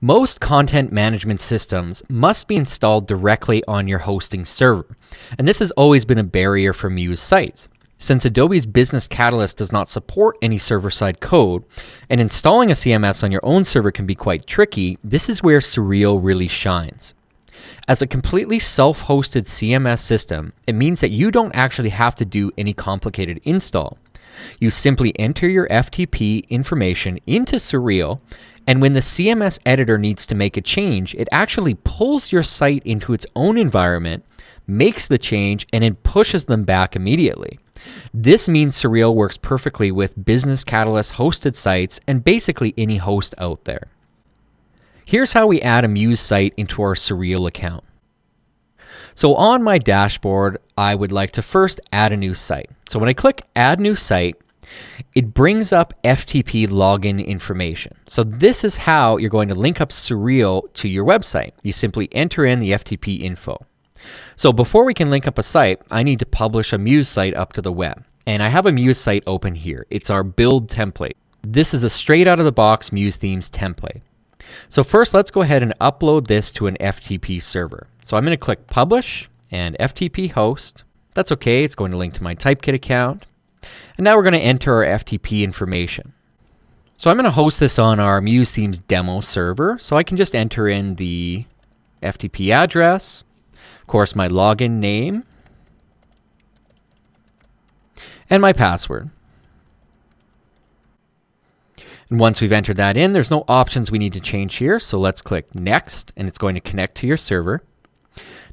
Most content management systems must be installed directly on your hosting server, and this has always been a barrier for Muse sites. Since Adobe's Business Catalyst does not support any server-side code, and installing a CMS on your own server can be quite tricky, this is where Surreal really shines. As a completely self-hosted CMS system, it means that you don't actually have to do any complicated install. You simply enter your FTP information into Surreal, and when the CMS editor needs to make a change, it actually pulls your site into its own environment, makes the change, and then pushes them back immediately. This means Surreal works perfectly with Business Catalyst hosted sites and basically any host out there. Here's how we add a Muse site into our Surreal account. So on my dashboard, I would like to first add a new site. So when I click Add New Site, it brings up FTP login information. So this is how you're going to link up Surreal to your website. You simply enter in the FTP info. So before we can link up a site, I need to publish a Muse site up to the web. And I have a Muse site open here. It's our build template. This is a straight out of the box Muse Themes template. So first, let's go ahead and upload this to an FTP server. So I'm going to click Publish and FTP Host. That's okay. It's going to link to my Typekit account. And now we're going to enter our FTP information. So I'm going to host this on our Muse Themes demo server. So I can just enter in the FTP address, of course, my login name, and my password. And once we've entered that in, there's no options we need to change here. So let's click Next, and it's going to connect to your server.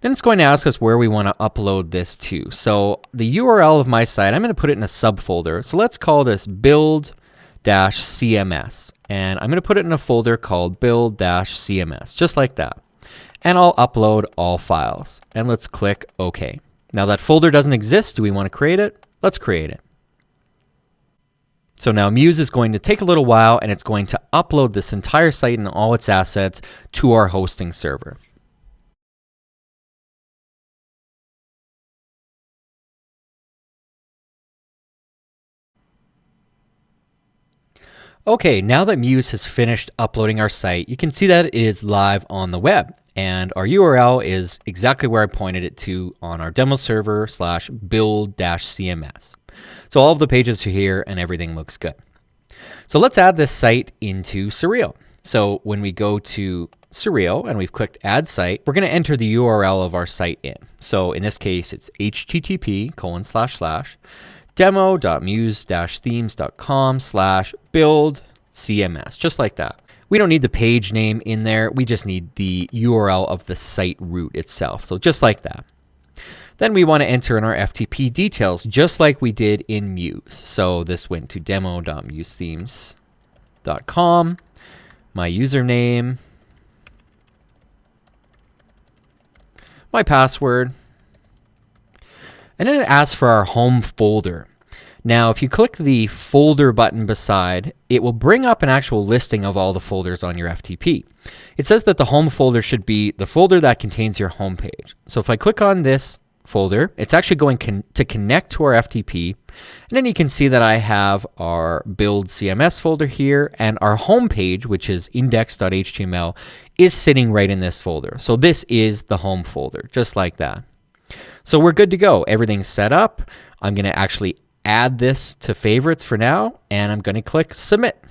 Then it's going to ask us where we want to upload this to. So the URL of my site, I'm going to put it in a subfolder. So let's call this build-cms. And I'm going to put it in a folder called build-cms, just like that. And I'll upload all files. And let's click OK. Now that folder doesn't exist. Do we want to create it? Let's create it. So now Muse is going to take a little while, and it's going to upload this entire site and all its assets to our hosting server. Okay, now that Muse has finished uploading our site, you can see that it is live on the web. And our URL is exactly where I pointed it to on our demo server /build-cms. So all of the pages are here and everything looks good. So let's add this site into Surreal. So when we go to Surreal and we've clicked Add Site, we're going to enter the URL of our site in. So in this case, it's http://demo.muse-themes.com/build-cms, just like that. We don't need the page name in there. We just need the URL of the site root itself. So just like that. Then we want to enter in our FTP details, just like we did in Muse. So this went to demo.MuseThemes.com, my username, my password, and then it asks for our home folder. Now, if you click the folder button beside, it will bring up an actual listing of all the folders on your FTP. It says that the home folder should be the folder that contains your home page. So if I click on this folder, it's actually going to connect to our FTP. And then you can see that I have our build CMS folder here, and our home page, which is index.html, is sitting right in this folder. So this is the home folder, just like that. So we're good to go. Everything's set up. I'm going to actually add this to favorites for now, and I'm going to click Submit.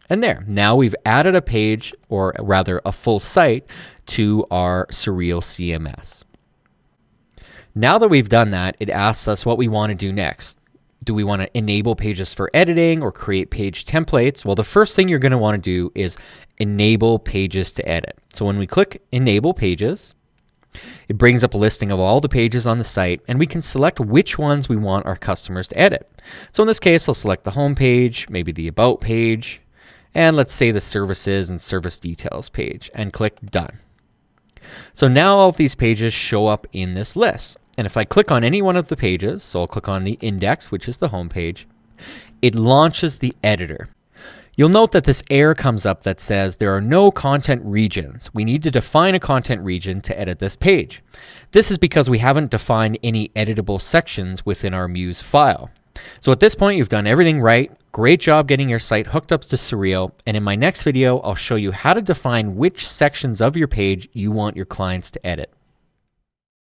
And there, now we've added a page, or rather a full site, to our Surreal CMS. Now that we've done that, it asks us what we want to do next. Do we want to enable pages for editing or create page templates? Well, the first thing you're going to want to do is enable pages to edit. So when we click Enable Pages, it brings up a listing of all the pages on the site, and we can select which ones we want our customers to edit. So in this case, I'll select the home page, maybe the About page, and let's say the Services and Service Details page, and click Done. So now all of these pages show up in this list. And if I click on any one of the pages, so I'll click on the index, which is the home page, it launches the editor. You'll note that this error comes up that says there are no content regions. We need to define a content region to edit this page. This is because we haven't defined any editable sections within our Muse file. So at this point, you've done everything right. Great job getting your site hooked up to Surreal, and in my next video, I'll show you how to define which sections of your page you want your clients to edit.